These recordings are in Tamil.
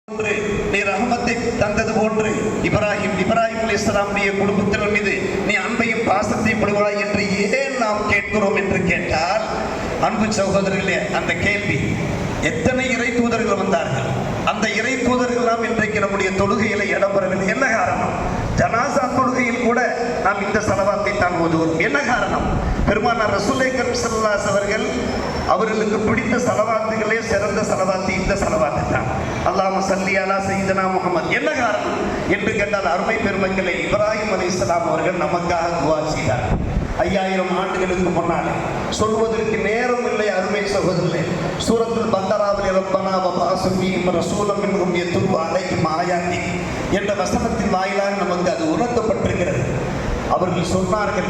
நீ ரஹமத்தை தந்தது போன்று இப்ராஹிம் அலைஹிஸ்ஸலாமுடைய குடும்பத்தினர் மீது நீ அன்பையும் பாசத்தையும் பொழிவாய் என்று ஏன் நாம் கேட்கிறோம் என்று கேட்டால், அன்பு சகோதரர்களே, அந்த கேள்வி எத்தனை இறை தூதர்கள் வந்தார்கள், அந்த இறை தூதர்கள் இன்றைக்கு நம்முடைய தொழுகையில இடம்பெறவில்லை. என்ன காரணம்? ஜனாசா தொழுகையில் கூட நாம் இந்த ஸலவாத்தை தான் ஓதுவோம். என்ன காரணம்? பெருமானார் ரசூலுல்லாஹி ஸல்லல்லாஹு அலைஹி அவர்கள் அவர்களுக்கு பிடித்த ஸலவாத்துகளே சிறந்த ஸலவாத்து இந்த ஸலவாத்து தான். அல்லாஹும்ம ஸல்லி அலா சய்யிதனா முஹம்மத். என்ன காரணம் என்று கேட்டால், அருமை பெருமக்களே, இப்ராஹிம் அலைஹிஸ்ஸலாம் அவர்கள் நமக்காக துஆ செய்தார். 5000 ஆண்டுகளுக்கு முன்னாலே சொல்வதற்கு நேரம் இல்லை. அருமை சகோதரர்களே, சூரத்துல் பக்கராவில் ரப்பனா வபஅஸ் ஃபீஹிம் ரசூலம் மின்ஹும் யத்லூ அலைஹிம் ஆயாத்திக் என்ற வசனத்தின் வாயிலாக நமக்கு அது உணர்த்தப்பட்டிருக்கிறது. அவர்கள் சொன்னார்கள்,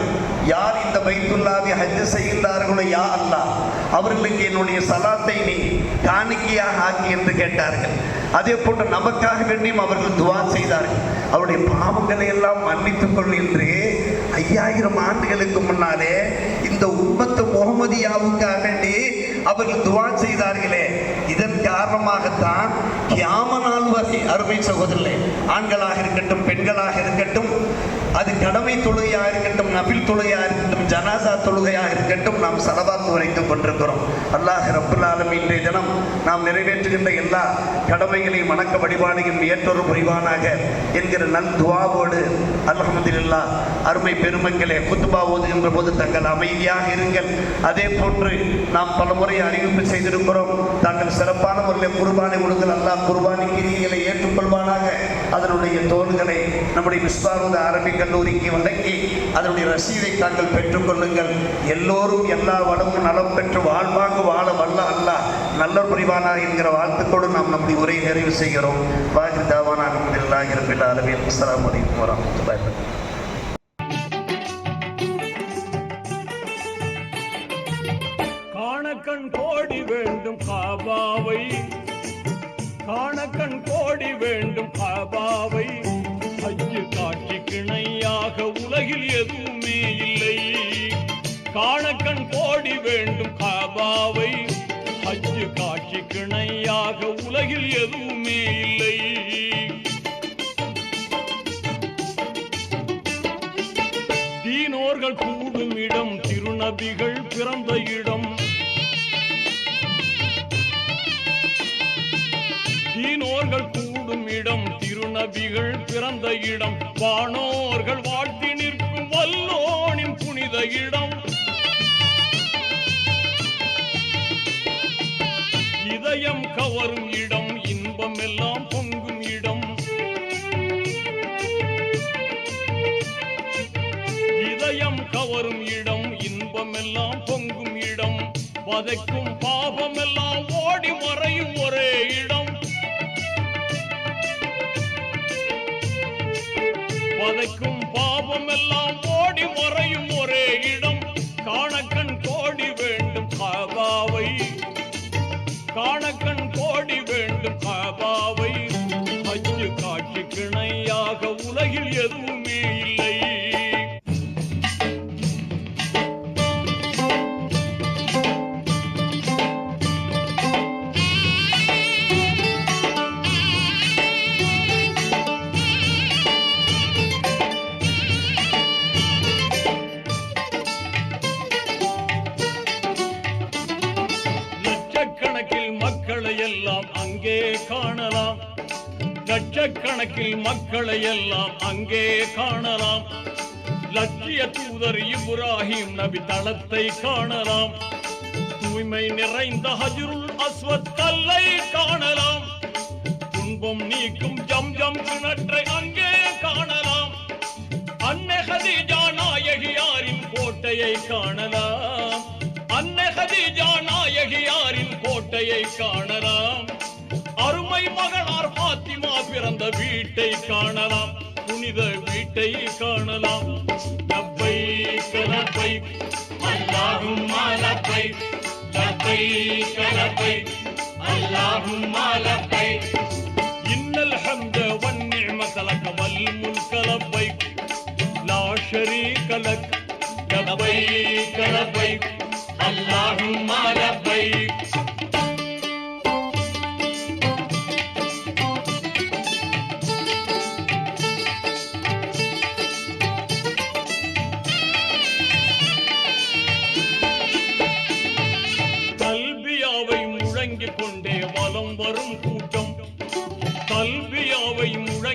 யார் இந்த பைத்துல்லாவை ஹஜ் செய்கின்றார்களோ யா அல்லாஹ், அவர்களுக்கு என்னுடைய சலாத்தை நீ காணிக்கையாக ஆக்கி என்று கேட்டார்கள். அதே போன்று நமக்காக வேண்டியும் அவர்கள் துவா செய்தார்கள். அவருடைய பாவங்களை எல்லாம் மன்னித்துக் கொள் என்று 5000 ஆண்டுகளுக்கு முன்னாலே இந்த உம்மத்து முஹம்மதியாவுக்காக வேண்டி அவர்கள் துவா செய்தார்களே. இதன் காரணமாகத்தான் கியாம நாள் வரை, அருமை சகோதரர்களே, ஆண்களாக இருக்கட்டும் பெண்களாக இருக்கட்டும், அது கடமை தொழுகையாக இருக்கட்டும், நபில் தொழுகையாக இருக்கட்டும், ஜனாசா தொழுகையாக இருக்கட்டும், நாம் ஸலவாத் உரைத்துக் கொண்டிருக்கிறோம். அல்லாஹ் ரப்புல் ஆலமீன் இன்றைய தினம் நாம் நிறைவேற்றுகின்ற எல்லா கடமைகளையும் வணக்க வழிபாடுகளையும் ஏற்றொரு புரிவானாக என்கிற நல் துஆவோடு, அல்ஹம்துலில்லாஹ். அருமை பெருமக்களே, குத்பா ஓதுகின்ற போது தங்கள் அமைதியாக இருங்கள். அதே போன்று நாம் பலமுறை அறிவிப்பு செய்திருக்கிறோம், தாங்கள் சிறப்பான முறையில் குர்பானை கொடுங்கள். அல்லாஹ் குர்பானி கிரியைகளை ஏற்றுக்கொள்வானாக. அதனுடைய தோள்களை நம்முடைய மிஸ்பாரூத் அரபிக் கல்லூரிக்கு வழங்கி அதனுடைய ரசீதை தாங்கள் பெற்றுக்கொள்ளுங்கள். எல்லோரும் எல்லா வளமும் நலம் பெற்று வாழ்வாங்க வாழ வல்ல அல்லாஹ் நல்ல புரிவானா என்கிற வாழ்த்துக்களோடு நாம் நம்முடைய உரையை நிறைவு செய்கிறோம். வாஹிர் தாவானா அல்ஹம்துலில்லாஹி ரப்பில் ஆலமீன். அஸ்ஸலாமு அலைக்கும் வரஹ்மத்துல்லாஹி வபரகாத்துஹு. காணக்கண் கோடி வேண்டும் காபாவை, காணக்கண் கோடி வேண்டும் காபாவை, ஹஜ்ஜு காட்சி கிணையாக உலகில் எதுவுமே இல்லை. காணக்கண் கோடி வேண்டும் காபாவை, ஹஜ்ஜு காட்சி கிணையாக உலகில் எதுவுமே இல்லை. தீனோர்கள் கூடும் இடம், திருநபிகள் பிறந்த இடம், தீனோர்கள் கூடும் இடம், திருநபிகள் பிறந்த இடம், வானோர்கள் வாழ்த்தி நிற்கும் வல்லோனின் புனித இடம், இதயம் கவரும் இடம், இன்பம் எல்லாம் பொங்கும் இடம், இதயம் கவரும் இடம், இன்பம் எல்லாம் பொங்கும் இடம், வதைக்கும் பாபம் எல்லாம் ஓடி மறையும் ஒரே இடம், வதைக்கும் பாவம் எல்லாம் ஓடி மறையும் ஒரே இடம். காணக்கண் கோடி வேண்டும் காபாவை, காணக்கண் கோடி வேண்டும் காபாவை, ஹஜ்ஜு காட்சி கிணையாக உலகில் எதுவுமே இல்லை. எல்லாம் அங்கே காணலாம், லட்சக்கணக்கில் மக்களை எல்லாம் அங்கே காணலாம். லட்சிய தூதர் இப்ராஹிம் நபி தளத்தை காணலாம். தூய்மை நிறைந்த ஹஜ்ருல் அஸ்வத் கல்லை காணலாம். துன்பம் நீக்கும் ஜம்ஜம் கிணற்றை அங்கே காணலாம். அன்னை ஹதீஜா நாயகியாரின் கோட்டையை காணலாம். அன்னை ஹதீஜா நாயகியாரின் கோட்டையை காணலாம். அருமை மகளார் பாத்திமா பிறந்த வீட்டை காணலாம். புனித வீட்டை காணலாம். லப்பைக் லப்பைக் அல்லாஹும்ம லப்பைக், லப்பைக் லப்பைக் அல்லாஹும்ம லப்பைக், இன்னல் ஹம்த வன் நிஅமத லக வல் முல்க லப்பைக், லா ஷரீக லக், லப்பைக் லப்பைக் அல்லாஹும்ம லப்பைக்.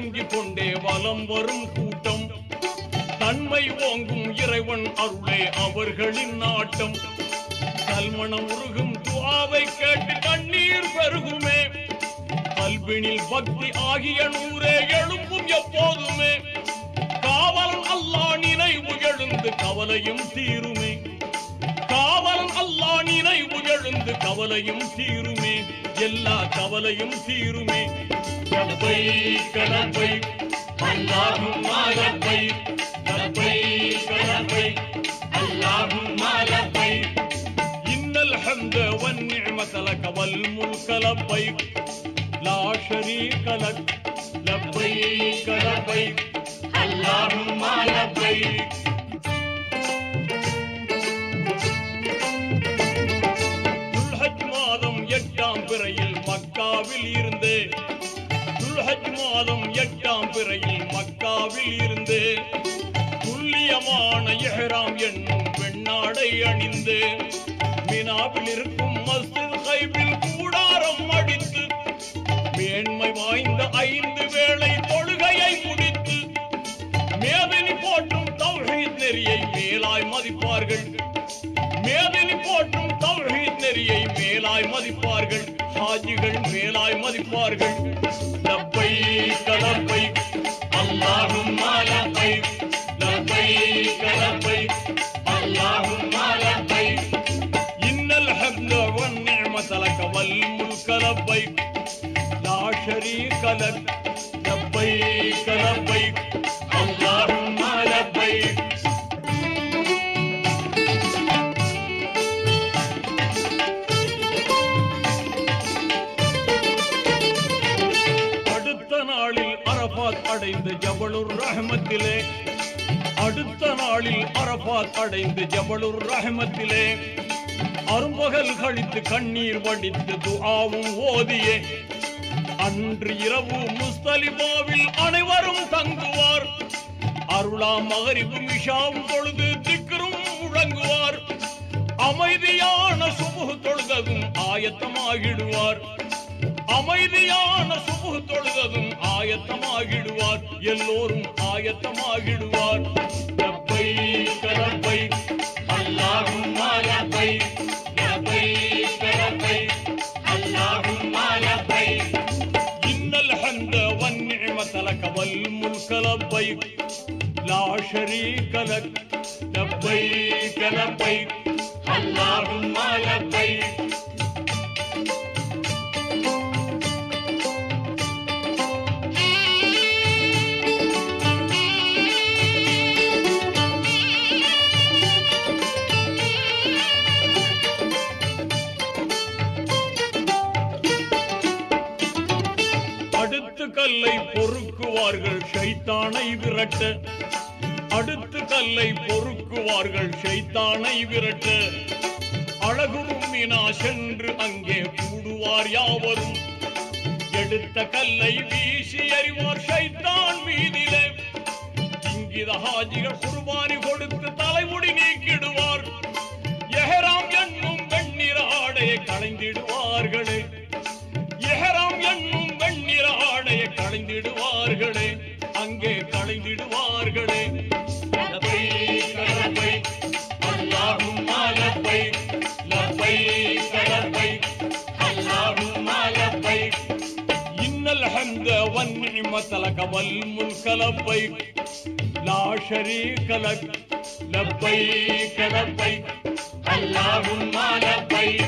முழங்கிக் கொண்டே வலம் வரும் கூட்டம். தன்மை ஓங்கும் இறைவன் அருளே அவர்களின் நாட்டம். கல்மணம் உருகும் துஆவை கேட்டு கண்ணீர் பெருகுமே. கல்வினில் பக்தி ஆகிய நூறே எழும்பும் எப்போதுமே. காவலன் அல்லாஹ் நினைவு எழுந்து கவலையும் தீருமே. காவலன் அல்லாஹ் நினைவு எழுந்து கவலையும் தீருமே. எல்லா கவலையும் தீருமே. லப்பைக் லப்பைக் அல்லாஹும்ம லப்பைக் லப்பைக் லப்பைக் அல்லாஹும்ம லப்பைக் இன்னல் ஹம்த வன் நிஅமத லக வல் முல்க லப்பைக் லா ஷரீக லக் லப்பைக் லப்பைக் அல்லாஹும்ம லப்பைக். துல்ஹஜ் மாதம் 8ஆம் பிறையில் மக்காவில் இருந்தே. துல்ஹஜ் மாதம் 8ஆம் பிறையில் மக்காவில் இருந்தே. துல்லியமான இஹ்ராம் என்னும் வெண்ணாடை அணிந்து மினாவில் இருக்கும் மஸ்ஜித் கைபில் கூடாரம் அடித்து மேன்மை வாய்ந்த 5 வேளை தொழுகையை முடித்து மேதினி போற்றும் தௌஹீத் நெறியை மேலாய் மதிப்பார்கள். மேதினி போற்றும் தௌஹீத் நெறியை மேலாய் மதிப்பார்கள். ஹாஜிகள் மேலாய் மதிப்பார்கள். லப்பைக் லப்பைக் அல்லாஹும்ம லப்பைக் லப்பைக் லப்பைக் அல்லாஹும்ம லப்பைக் இன்னல் ஹம்த வன் நிஅமத லக வல் முல்க லப்பைக் லா ஷரீக லக் லப்பைக் லப்பைக் அல்லாஹும்ம லப்பைக். அடுத்த நாளில் அரபாத் அடைந்த ஜபலுர் ரஹ்மத்திலே. அடுத்த நாளில் அரபாத் அடைந்து ஜபலுர் ரஹ்மத்திலே அரும்பகல் கழித்து கண்ணீர் வடித்து துஆவும் ஓதியே அன்று இரவு முஸ்தலிபாவில் அனைவரும் தங்குவார். அருளாம் மகரிபும் இஷாவும் தொழுது திக்ரும் முழங்குவார். அமைதியான சுபுஹ் தொழுததும் ஆயத்தமாகிடுவார். அமைதியான சுபுஹ் தொழுததும் ஆயத்தமாகிடுவார். எல்லோரும் ஆயத்தமாகிடுவார். லப்பைக் லப்பைக் அல்லாஹும்ம லப்பைக் லப்பைக் லப்பைக் அல்லாஹும்ம லப்பைக் இன்னல் ஹம்த வன் நிஅமத லக வல் முல்க லப்பைக் லா ஷரீக லக் லப்பைக் லப்பைக் அல்லாஹும்ம லப்பைக். அடுத்து கல்லை பொறுக்குவார்கள் ஷைத்தானை விரட்ட. அடுத்து கல்லை பொறுக்குவார்கள் ஷைத்தானை விரட்ட. அழகுறும் மினா சென்று அங்கே கூடுவார் யாவரும். எடுத்த கல்லை வீசி எறிவார் ஷைத்தான் மீதிலே. இங்கித ஹாஜிகள் குர்பானி கொடுத்து தலைமுடி நீக்கிடுவார். இஹ்ராம் என்னும் வெண்ணிற ஆடையை களைந்திடுவார்களே. இஹ்ராம் என்னும் வெண்ணிற ஆடையை களைந்திடுவார்களே. அங்கே களைந்திடுவார்களே. லப்பைக் லப்பைக் அல்லாஹும்ம லப்பைக் லப்பைக் லப்பைக் அல்லாஹும்ம லப்பைக் இன்னல் ஹம்த வன் நிஅமத லக வல் முல்க லப்பைக் லா ஷரீக லக் லப்பைக் லப்பைக் அல்லாஹும்ம லப்பைக்.